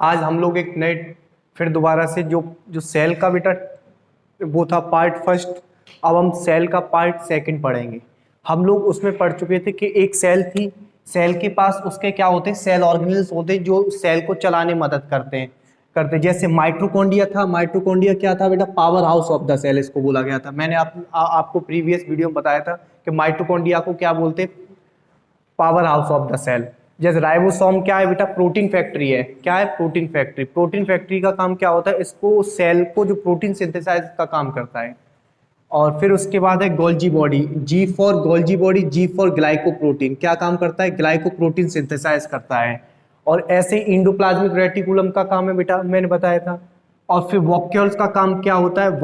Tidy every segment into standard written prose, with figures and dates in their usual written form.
आज हम लोग एक नए फिर दोबारा से जो जो सेल का बेटा वो था पार्ट फर्स्ट, अब हम सेल का पार्ट सेकंड पढ़ेंगे। हम लोग उसमें पढ़ चुके थे कि एक सेल थी, सेल के पास उसके क्या होते हैं, सेल ऑर्गेनेल्स होते हैं जो सेल को चलाने में मदद करते हैं। जैसे माइटोकॉन्ड्रिया था, माइटोकॉन्ड्रिया क्या था बेटा, power house of the cell इसको बोला गया था। मैंने आपको प्रीवियस वीडियो में बताया था कि माइटोकॉन्ड्रिया को क्या बोलते हैं, power house of the cell. जैसे राइबोसोम क्या है बेटा, प्रोटीन फैक्ट्री है। क्या है, प्रोटीन फैक्ट्री। प्रोटीन फैक्ट्री का काम क्या होता है, इसको सेल को जो प्रोटीन सिंथेसाइज का काम करता है। और फिर उसके बाद है Golgi body, G for Golgi body, G for glycoprotein. क्या काम करता है, ग्लाइकोप्रोटीन सिंथेसाइज करता है। और ऐसे इंडोप्लाज्मिक रेटिकुलम का काम है बेटा, मैंने बताया था। और फिर वॉक्यूल्स का काम क्या होता है,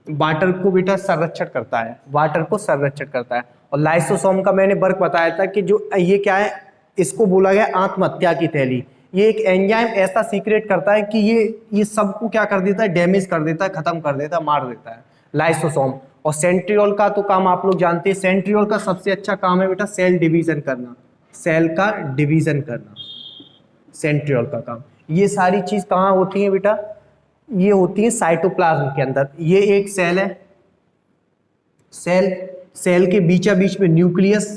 वाटर को बेटा संरक्षण करता है, वाटर को संरक्षण करता है। और लाइसोसोम का मैंने वर्क बताया था कि जो ये क्या है, इसको बोला गया आत्महत्या की थैली। ये एक एंजाइम ऐसा सीक्रेट करता है कि ये सबको क्या कर देता है, डैमेज कर देता है, खत्म कर देता है, मार देता है, लाइसोसोम। और सेंट्रियोल का तो काम आप लोग जानते हैं, सेंट्रियोल का सबसे अच्छा काम है बेटा सेल डिवीजन करना, सेल का डिवीजन करना, सेंट्रियोल का काम। ये सारी चीज कहाँ होती है बेटा, ये होती है साइटोप्लाज्म के अंदर। ये एक सेल है, सेल के बीचा बीच में न्यूक्लियस।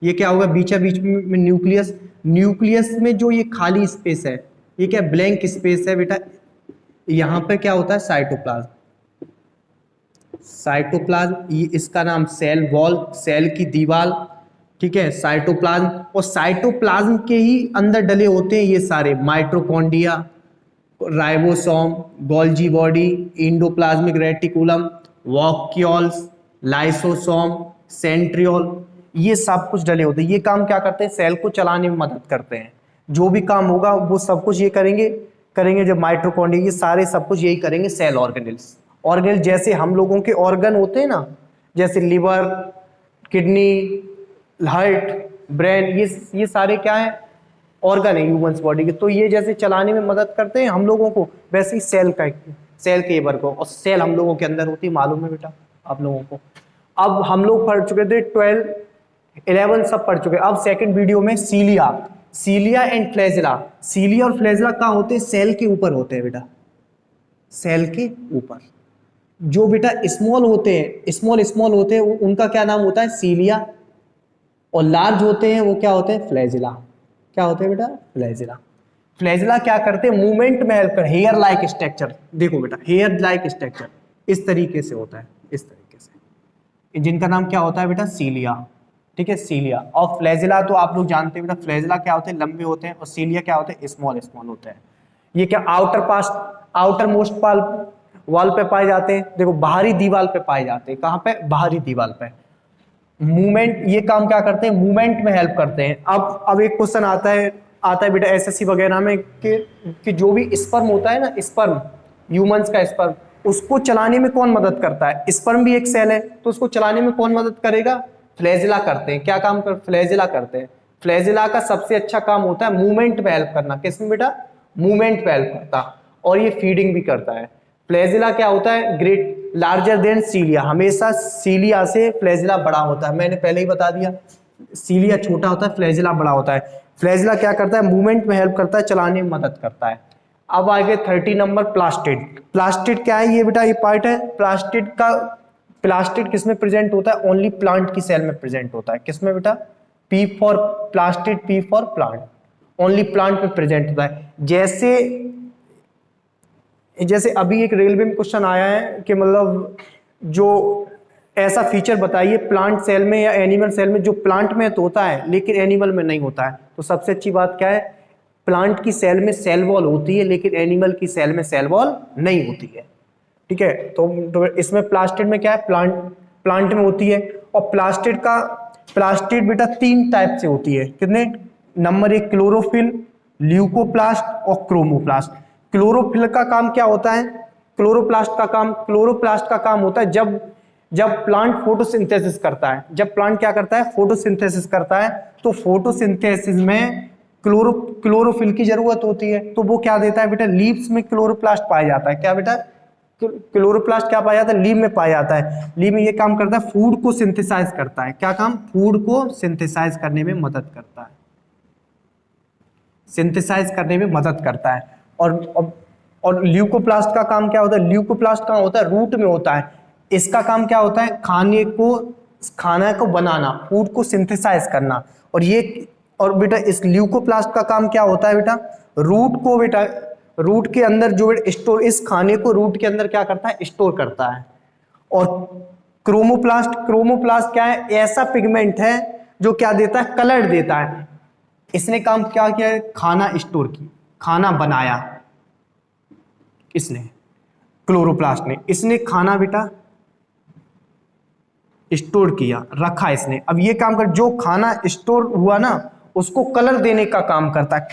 ये क्या होगा, बीचा बीच में न्यूक्लियस। न्यूक्लियस में जो ये खाली स्पेस है, ये क्या ब्लैंक स्पेस है बेटा, यहां पे क्या होता है, साइटोप्लाज्म। साइटोप्लाज्म ये इसका नाम सेल वॉल, सेल की दीवार, ठीक है, साइटोप्लाज्म। और साइटोप्लाज्म के ही अंदर डले होते हैं ये सारे mitochondria, ribosome, Golgi body, endoplasmic reticulum, vacuoles, lysosome, centriole, ये सब कुछ डले होते हैं। ये काम क्या करते हैं, सेल को चलाने में मदद करते हैं। जो भी काम होगा वो सब कुछ ये करेंगे जब माइटोकॉन्ड्रिया, ये सारे सब कुछ यही करेंगे सेल ऑर्गेनेल्स। ऑर्गेनल जैसे हम लोगों के ऑर्गन होते हैं ना, जैसे लिवर, किडनी, हार्ट, ब्रेन, ये सारे क्या है, ऑर्गन है ह्यूमंस बॉडी के। तो ये जैसे चलाने में मदद करते हैं हम लोगों को, वैसे ही सेल के वर्क को। और सेल हम लोगों के अंदर होती है, मालूम है बेटा आप लोगों को। अब हम लोग पढ़ चुके थे 12, 11 सब पढ़ चुके। अब सेकंड वीडियो में सीलिया एंड फ्लैजिला। सीलिया और फ्लैजिला कहाँ होते हैं, सेल के ऊपर होते हैं बेटा, सेल के ऊपर। जो बेटा स्मॉल होते हैं, स्मॉल होते हैं, उनका क्या नाम होता है, सीलिया। और लार्ज होते हैं वो क्या होते हैं, फ्लैजिला। क्या होते हैं बेटा, फ्लैजिला। फ्लैजिला क्या करते हैं, मूवमेंट में हेल्प कर, हेयर लाइक स्ट्रक्चर। देखो बेटा, हेयर लाइक स्ट्रक्चर इस तरीके से होता है, इस तरीके से, जिनका नाम क्या होता है बेटा, सीलिया। ठीक है, सीलिया। और फ्लैजिला तो आप लोग जानते हैं बेटा, फ्लैजिला क्या होते हैं, लंबे होते हैं। और सीलिया क्या होते हैं, स्मॉल होते हैं। ये क्या आउटर मोस्ट वॉल पे पाए जाते हैं, देखो बाहरी दीवार पे पाए जाते हैं। कहाँ पे, बाहरी दीवार पे। मूवमेंट, ये काम क्या करते हैं, मूवमेंट में हेल्प करते हैं। अब एक क्वेश्चन आता है बेटा एसएससी वगैरह में कि जो भी स्पर्म होता है ना, स्पर्म, ह्यूमंस का स्पर्म, उसको चलाने में कौन मदद करता है, स्पर्म भी एक सेल है, तो उसको चलाने में कौन मदद करेगा, फ्लैजिला करते हैं। क्या काम फ्लैजिला करते हैं। फ्लैजिला का सबसे अच्छा काम होता है मूवमेंट में हेल्प करना। किसमें बेटा, मूवमेंट में हेल्प करता, और ये फीडिंग भी करता है। फ्लैजिला क्या होता है, ग्रेट लार्जर देन सीलिया, हमेशा सीलिया से फ्लैजिला बड़ा होता है। मैंने पहले ही बता दिया, सीलिया छोटा होता है, फ्लैजिला बड़ा होता है। फ्लैजिला क्या करता है, मूवमेंट में हेल्प करता है, चलाने में मदद करता है। अब आगे 30 नंबर प्लास्टिड। प्लास्टिड क्या है, ये बेटा ये पार्ट है प्लास्टिड का। प्लास्टिड किसमें प्रेजेंट होता है, ओनली प्लांट की सेल में प्रेजेंट होता है। किसमें बेटा, P for plastid, P for plant, only plant में प्रेजेंट होता है। जैसे अभी एक रेलवे में क्वेश्चन आया है कि मतलब जो ऐसा फीचर बताइए प्लांट सेल में या एनिमल सेल में जो प्लांट में तो होता है लेकिन एनिमल में नहीं होता है। तो सबसे अच्छी बात क्या है, प्लांट की सेल में सेल वॉल होती है लेकिन एनिमल की सेल में सेल वॉल नहीं होती है। ठीक है, तो इसमें प्लास्टिड में क्या है, प्लांट में होती है। और प्लास्टिड बेटा 3 टाइप से होती है। कितने, नंबर 1 क्लोरोफिल, ल्यूकोप्लास्ट और क्रोमोप्लास्ट। क्लोरोफिल का काम क्या होता है, क्लोरोप्लास्ट का काम होता है जब प्लांट फोटोसिंथेसिस करता है। जब प्लांट क्या करता है, फोटोसिंथेसिस करता है, तो फोटोसिंथेसिस में क्लोरोफिल की जरूरत होती है। तो वो क्या देता है बेटा, लीव्स में क्लोरोप्लास्ट पाया जाता है। क्या बेटा, क्लोरोप्लास्ट क्या पाया जाता है, लीव में पाया जाता है। लीव में ये काम करता है, फूड को सिंथेसाइज करता है। क्या काम, फूड को सिंथेसाइज करने में मदद करता है। सिंथेसाइज करने में मदद करता है। और ल्यूकोप्लास्ट का काम क्या होता है? ल्यूकोप्लास्ट कहाँ होता है? रूट में होता है। इसका काम क्या होता है? खाना को बनाना, फूड को सिंथेसाइज करना। और बेटा इस ल्यूकोप्लास्ट का काम क्या होता है बेटा? रूट के अंदर जो स्टोर, इस खाने को रूट के अंदर क्या करता है? स्टोर करता है। और क्रोमोप्लास्ट क्या है? ऐसा पिगमेंट है जो क्या देता है? कलर देता है। इसने काम क्या किया है? खाना स्टोर की, खाना बनाया इसने, क्लोरोप्लास्ट ने। इसने खाना बेटा स्टोर किया, रखा इसने। अब ये काम कर, जो खाना स्टोर हुआ ना उसको कलर देने का काम करता है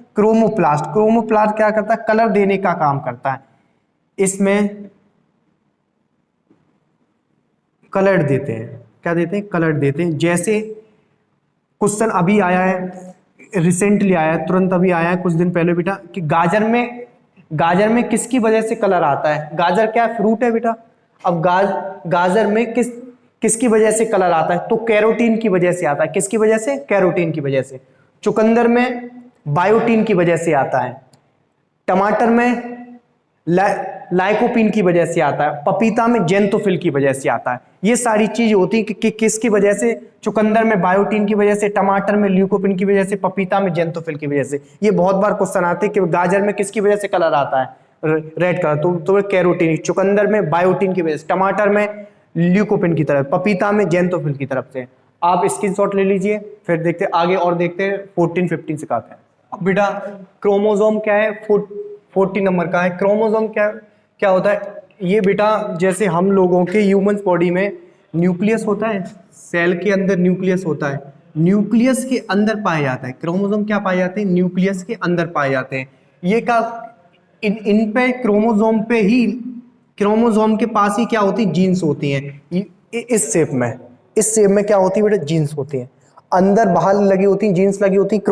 क्रोमोप्लास्ट क्या करता है? कलर देने का काम करता है। इसमें कलर देते हैं, क्या देते हैं? कलर देते हैं। जैसे क्वेश्चन अभी आया है, रिसेंटली आया है, तुरंत अभी आया है कुछ दिन पहले बेटा, कि गाजर में किसकी वजह से कलर आता है? गाजर क्या फ्रूट है बेटा? अब गाजर में किसकी वजह से कलर आता है? तो कैरोटीन की वजह से आता है। किसकी वजह से? कैरोटीन की वजह से। चुकंदर में बायोटीन की वजह से आता है। टमाटर में लाइकोपीन की वजह से आता है। पपीता में जेंथोफिल की वजह से आता है। ये सारी चीज होती है कि किसकी वजह से? चुकंदर में बायोटीन की वजह से, टमाटर में ल्यूकोपिन की वजह से, पपीता में जेंथोफिल की वजह से। ये बहुत बार क्वेश्चन आते हैं कि गाजर में किसकी वजह से कलर आता है? रेड कलर, तो कैरोटीन। चुकंदर में बायोटीन की वजह से, टमाटर में ल्यूकोपिन की तरफ, पपीता में जेंथोफिल की तरफ से। आप स्क्रीनशॉट ले लीजिए, फिर देखते आगे और देखते हैं 14-15 सिखाते हैं। अब बेटा क्रोमोसोम क्या है? 40 नंबर का है। क्रोमोसोम क्या होता है? ये बेटा जैसे हम लोगों के ह्यूमन बॉडी में न्यूक्लियस होता है, सेल के अंदर न्यूक्लियस होता है, न्यूक्लियस के अंदर पाए जाता है क्रोमोसोम। क्या पाए जाते हैं? न्यूक्लियस के अंदर पाए जाते हैं। ये का इन पे क्रोमोसोम के पास ही क्या होती है? जीन्स होती हैं। इस शेप में क्या होती है बेटा? जीन्स होती है। अंदर बाहर लगी होती है, जीन्स लगी होती है।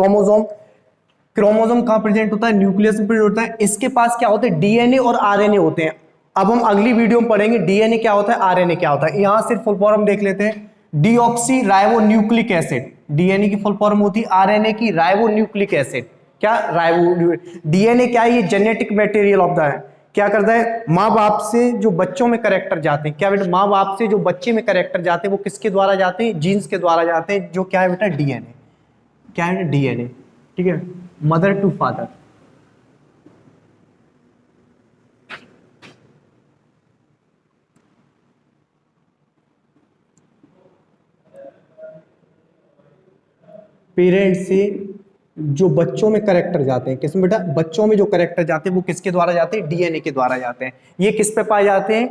क्रोमोसोम कहाँ प्रेजेंट होता है? न्यूक्लियस में प्रेजेंट होता है। इसके पास क्या होते हैं? डीएनए और आरएनए होते हैं। अब हम अगली वीडियो में पढ़ेंगे डीएनए क्या होता है, आरएनए क्या होता है। यहां सिर्फ फुल फॉर्म देख लेते हैं, deoxy ribo nucleic acid. DNA की फुल फॉर्म होती है आरएनए की राइबो न्यूक्लिक एसिड। क्या राइबो? डीएनए क्या है? ये जेनेटिक मटेरियल ऑफ द, क्या करता है? माँ बाप से जो बच्चों में कैरेक्टर जाते हैं, क्या बेटा? माँ बाप से जो बच्चे में कैरेक्टर जाते हैं वो किसके द्वारा जाते हैं? जीन्स के द्वारा जाते हैं, जो क्या है बेटा? डीएनए। क्या है? डीएनए। ठीक है, मदर टू फादर। पेरेंट्स से जो बच्चों में कैरेक्टर जाते हैं, किसमें बेटा? बच्चों में जो कैरेक्टर जाते हैं वो किसके द्वारा जाते हैं? डीएनए के द्वारा जाते हैं। ये किस पे पाए जाते हैं?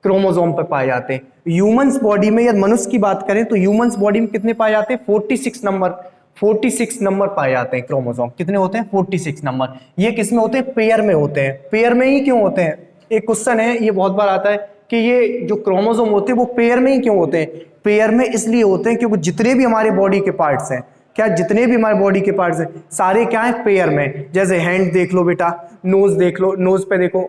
क्रोमोसोम पे पाए जाते हैं। ह्यूमंस बॉडी में, या मनुष्य की बात करें तो ह्यूमंस बॉडी में कितने पाए जाते हैं? 46 नंबर पाए जाते हैं क्रोमोसोम। कितने होते हैं? 46 नंबर। ये किस में होते हैं? पेयर में होते हैं। पेयर में ही क्यों होते हैं? एक क्वेश्चन है, ये बहुत बार आता है कि ये जो क्रोमोसोम होते हैं वो पेयर में ही क्यों होते हैं? पेयर में इसलिए होते हैं क्योंकि जितने भी हमारे बॉडी के पार्ट्स हैं, क्या जितने भी हमारे बॉडी के पार्ट्स हैं सारे क्या है? पेयर में। जैसे हैंड देख लो बेटा, नोज देख लो, नोज पे देखो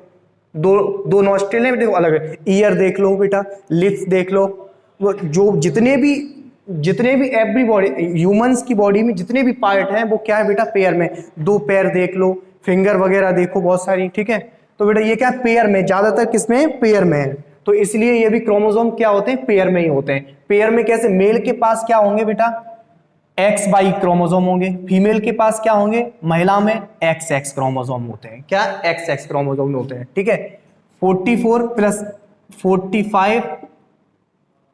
दो नॉस्ट्रिल है, देखो अलग है। ईयर देख लो बेटा, लिप्स देख लो। वो जो जितने भी एवरी बॉडी, ह्यूमंस की बॉडी में जितने भी पार्ट हैं वो क्या है बेटा? पेयर में। 2 पैर देख लो, फिंगर वगैरह देखो बहुत सारी। ठीक है, तो बेटा ये क्या है? पेयर में, ज्यादातर किसमें? पेयर में है। तो इसलिए ये भी क्रोमोसोम क्या होते हैं? पेयर में ही होते हैं। पेयर में कैसे? मेल के पास क्या होंगे बेटा? XY क्रोमोसोम होंगे। फीमेल के पास क्या होंगे? महिला में XX क्रोमोसोम होते हैं। क्या? XX क्रोमोसोम होते हैं। ठीक है, 44 प्लस 45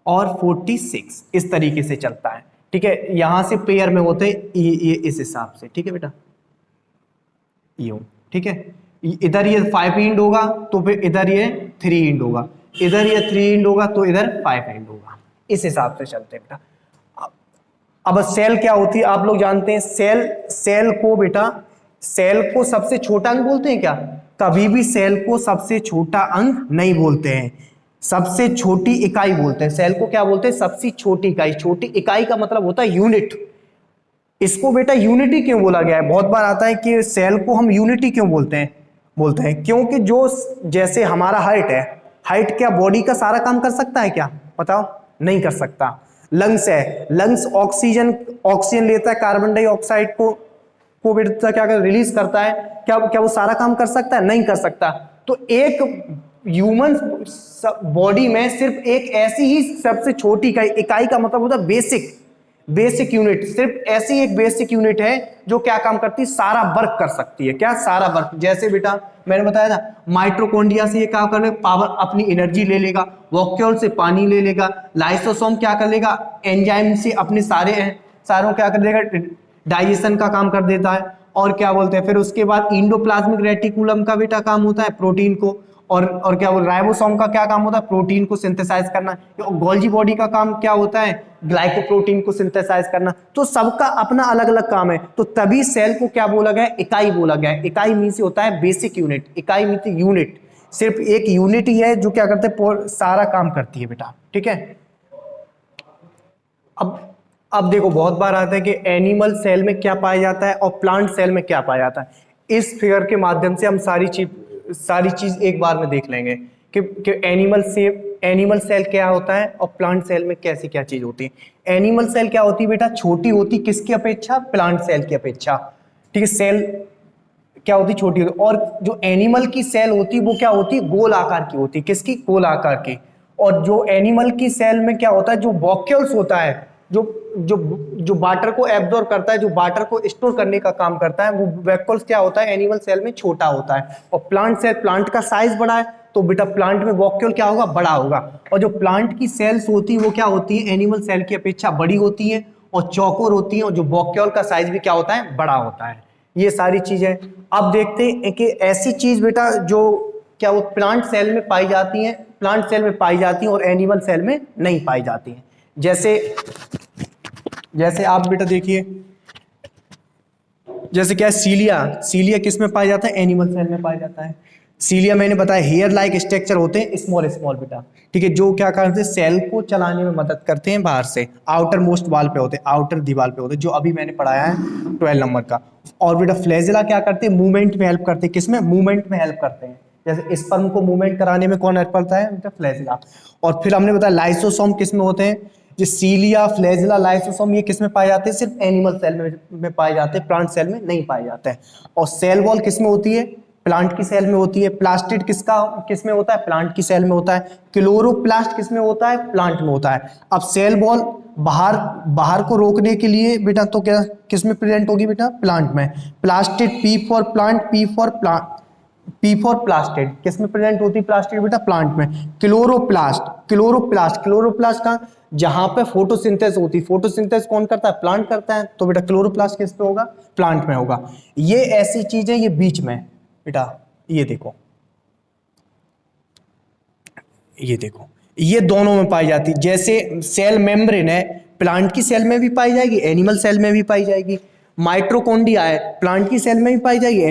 और 46 इस तरीके से चलता है। ठीक है, यहां से पेयर में होते ये इस हिसाब से। ठीक है बेटा, यूं। ठीक है, इधर ये 5 इंड होगा तो फिर इधर ये 3 इंड होगा, इधर ये 3 इंड होगा तो इधर 5 इंड होगा। इस हिसाब से चलते हैं बेटा। अब सेल क्या होती है आप लोग जानते हैं। सेल को बेटा, सेल को सबसे छोटा अंग बोलते हैं क्या? कभी भी सेल को सबसे छोटा अंग नहीं बोलते हैं, सबसे छोटी इकाई बोलते हैं। सेल को क्या बोलते हैं? सबसे छोटी इकाई। छोटी इकाई का मतलब होता है यूनिट। इसको बेटा यूनिटी क्यों बोला गया है? बहुत बार आता है कि सेल को हम यूनिटी क्यों बोलते हैं क्योंकि जो, जैसे हमारा हार्ट है, हार्ट क्या बॉडी का सारा काम कर सकता है क्या? बताओ, नहीं कर सकता। लंग्स है, लंग्स ऑक्सीजन लेता है कार्बन डाइऑक्साइड को को बेटा क्या कर रिलीज करता है, क्या क्या वो सारा काम कर सकता है? नहीं कर सकता। तो एक ह्यूमन बॉडी में सिर्फ एक ऐसी ही सबसे छोटी इकाई, इकाई का मतलब होता है बेसिक यूनिट, सिर्फ ऐसी एक बेसिक यूनिट है जो क्या काम करती है? सारा वर्क कर सकती है। क्या? सारा वर्क। जैसे बेटा मैंने बताया था, माइटोकॉन्ड्रिया से ये क्या कर लेगा? पावर, अपनी एनर्जी ले लेगा। वॉक्यूल से पानी ले लेगा। लाइसोसोम क्या कर लेगा? एंजाइम से अपने सारों क्या कर देगा? डाइजेशन का काम कर देता है। और क्या बोलते हैं फिर उसके बाद इंडोप्लाज्मिक रेटिकुलम का बेटा काम होता है प्रोटीन को, और क्या बोल राइबोसोम का क्या काम होता है? प्रोटीन को सिंथेसाइज करना। गोल्जी बॉडी का काम क्या होता है? ग्लाइकोप्रोटीन को सिंथेसाइज करना। तो सबका अपना अलग अलग काम है। तो तभी सेल को क्या बोला गया? इकाई बोला गया। इकाई मीन्स होता है बेसिक यूनिट। इकाई मीन्स यूनिट, सिर्फ एक यूनिट ही है जो क्या करते हैं? सारा काम करती है बेटा। ठीक है। अब देखो बहुत बार आता है कि एनिमल सेल में क्या पाया जाता है और प्लांट सेल में क्या पाया जाता है। इस फिगर के माध्यम से हम सारी चीज एक बार में देख लेंगे कि एनिमल सेल क्या होता है और प्लांट सेल में कैसी क्या चीज होती है। एनिमल सेल क्या होती है बेटा? छोटी होती किसकी अपेक्षा? प्लांट सेल की अपेक्षा। ठीक है। सेल क्या होती? छोटी होती। और जो एनिमल की सेल होती है वो क्या होती है? गोल आकार की होती है। किसकी? गोल आकार की। और जो एनिमल की सेल में क्या होता है? जो वॉक्यूल्स होता है, जो वाटर को एब्जॉर्ब करता है, जो वाटर को स्टोर करने का काम करता है, वो वैक्यूल्स क्या होता है? एनिमल सेल में छोटा होता है। और प्लांट सेल, प्लांट का साइज बड़ा है तो बेटा प्लांट में वॉक्यूल क्या होगा? बड़ा होगा। और जो प्लांट की सेल्स होती है वो क्या होती है? एनिमल सेल की अपेक्षा बड़ी होती है और चौकोर होती है, और जो वॉक्यूल का साइज भी क्या होता है? बड़ा होता है। ये सारी चीजें अब देखते हैं कि ऐसी चीज बेटा जो क्या वो प्लांट सेल में पाई जाती है, प्लांट सेल में पाई जाती है और एनिमल सेल में नहीं पाई जाती है। जैसे आप बेटा देखिए, जैसे क्या सीलिया किस में पाया जाता है? एनिमल सेल में पाया जाता है। सीलिया मैंने बताया हेयर लाइक स्ट्रक्चर होते हैं, स्मॉल बेटा। ठीक है। जो क्या करते हैं? सेल को चलाने में मदद करते हैं बाहर से। आउटर मोस्ट वाल पे होते हैं, आउटर दीवार पे होते हैं, जो अभी मैंने पढ़ाया है 12 नंबर का। और बेटा फ्लैजेला क्या करते हैं? मूवमेंट में हेल्प करते हैं। किसमें? मूवमेंट में हेल्प करते हैं। जैसे स्पर्म को मूवमेंट कराने में कौन हेल्प करता है? बेटा फ्लैजेला। और फिर हमने बताया लाइसोसोम किस में होते हैं? जो सीलिया, फ्लैजेला, लाइसोसोम ये किस में पाए जाते हैं? सिर्फ एनिमल सेल में पाए जाते हैं, प्लांट सेल में नहीं पाए जाते हैं। और सेल वॉल किस में होती है? प्लांट की सेल में होती है। प्लास्टिड किस में होता है? प्लांट की सेल में होता है। क्लोरोप्लास्ट किस में होता है? प्लांट में होता है। अब सेल वॉल बाहर को रोकने के लिए बेटा तो क्या किस में प्रेजेंट होगी बेटा? प्लांट में। Plastid, P for plant, P for plastid किस में प्रेजेंट होती है? प्लास्टिड बेटा प्लांट में। क्लोरोप्लास्ट का जहां पे फोटोसिंथेसिस होती है, फोटोसिंथेसिस कौन करता है? प्लांट करता है। तो बेटा क्लोरोप्लास्ट किस पे होगा? प्लांट में होगा। ये ऐसी चीज है, ये बीच में बेटा ये देखो, ये दोनों में पाई जाती है। जैसे सेल मेम्ब्रेन है, प्लांट की सेल में भी पाई जाएगी, एनिमल सेल में भी पाई जाएगी। माइटोकॉन्ड्रिया है, प्लांट की सेल में भी पाई जाएगी,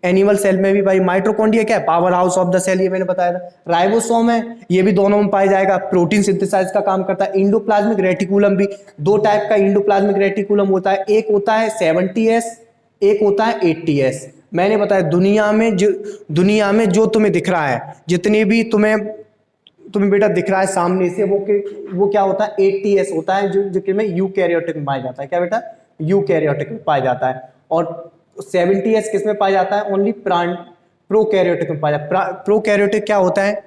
एनिमल सेल में भी पाई। माइटोकॉन्ड्रिया क्या है? Power house of the cell, ये मैंने बताया था। राइबोसोम है, ये भी दोनों में पाया जाएगा, प्रोटीन सिंथेसाइज का काम करता है। इंडोप्लाज्मिक रेटिकुलम भी, दो टाइप का इंडोप्लाज्मिक रेटिकुलम होता है, एक होता है 70S, एक होता है 80S। मैंने बताया दुनिया में जो तुम्हें दिख रहा है, जितने भी तुम्हें बेटा दिख रहा है सामने से, वो क्या होता है? 80S होता है, जो में यूकैरियोटिक में पाया जाता है। क्या बेटा? यूकैरियोटिक में पाया जाता है। और 70S किस में पाया जाता है? ओनली प्रोकैरियोटिक में पाया जाता है। प्रोकैरियोटिक क्या होता है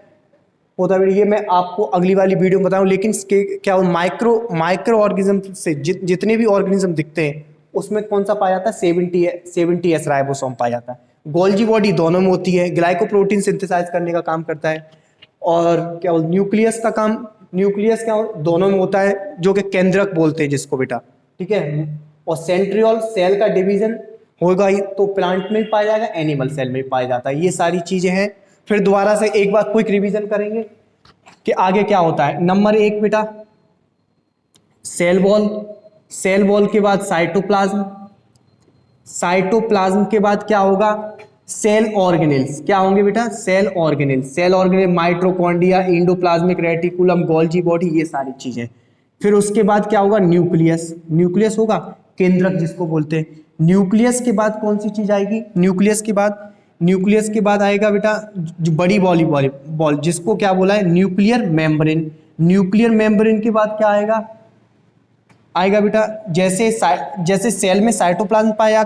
ये मैं आपको अगली वाली वीडियो में बताऊं। लेकिन क्या माइक्रो ऑर्गेनिज्म से जितने भी ऑर्गेनिज्म दिखते हैं उसमें कौन सा पाया जाता है? 70S राइबोसोम पाया जाता है। गोल्जी बॉडी दोनों में होती है, ग्लाइकोप्रोटीन सिंथेसाइज करने का काम करता है। और क्या न्यूक्लियस का काम, न्यूक्लियस क्या दोनों में होता है, जो कि केंद्रक बोलते हैं जिसको बेटा। ठीक है। और सेंट्रियोल सेल का डिवीजन होगा ही तो प्लांट में भी पाया जाएगा, एनिमल सेल में भी पाया जाता है। ये सारी चीजें हैं। फिर दोबारा से एक बार क्विक रिवीजन करेंगे कि आगे क्या होता है। नंबर 1 बेटा सेल वॉल के बाद साइटोप्लाज्म के बाद क्या होगा? Cell organelles. क्या होंगे बेटा? Cell organelle, mitochondria, endoplasmic reticulum, Golgi body, ये सारी चीजें। फिर उसके बाद क्या होगा? न्यूक्लियस होगा, केंद्रक जिसको बोलते हैं। न्यूक्लियस के बाद कौन सी चीज आएगी? न्यूक्लियस के बाद आएगा बेटा जो बड़ी बॉल, जिसको क्या बोला है? न्यूक्लियर मेम्ब्रेन के बाद क्या आएगा? आएगा बेटा। जैसे सेल में साइटोप्लाज्म पाया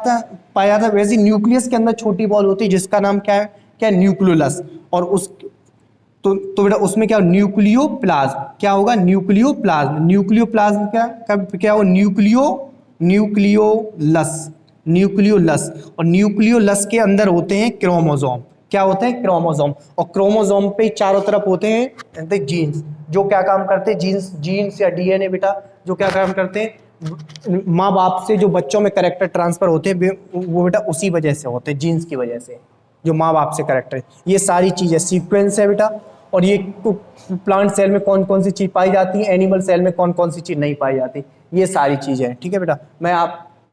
जाता वैसे न्यूक्लियस के अंदर छोटी बॉल होती है जिसका नाम क्या है न्यूक्लियोलस। और उस तो बेटा उसमें क्या न्यूक्लियोप्लाज्म क्या होगा, न्यूक्लियोप्लाज्म क्या हो न्यूक्लियोलस। और न्यूक्लियोलस के अंदर होते हैं क्रोमोसोम। क्या होते हैं, क्रोमोसोम। और क्रोमोसोम पे चारों तरफ होते हैं जीन्स, जो क्या काम करते हैं, जीन्स या डीएनए बेटा जो क्या काम करते हैं, माँ बाप से जो बच्चों में कैरेक्टर ट्रांसफर होते हैं वो बेटा उसी वजह से होते हैं, जीन्स की वजह से, जो माँ बाप से कैरेक्टर। ये सारी चीजें सीक्वेंस है बेटा। और ये प्लांट सेल में कौन कौन सी चीज पाई जाती है, एनिमल सेल में कौन कौन सी चीज नहीं पाई जाती, ये सारी चीजें हैं। ठीक है बेटा, मैं आप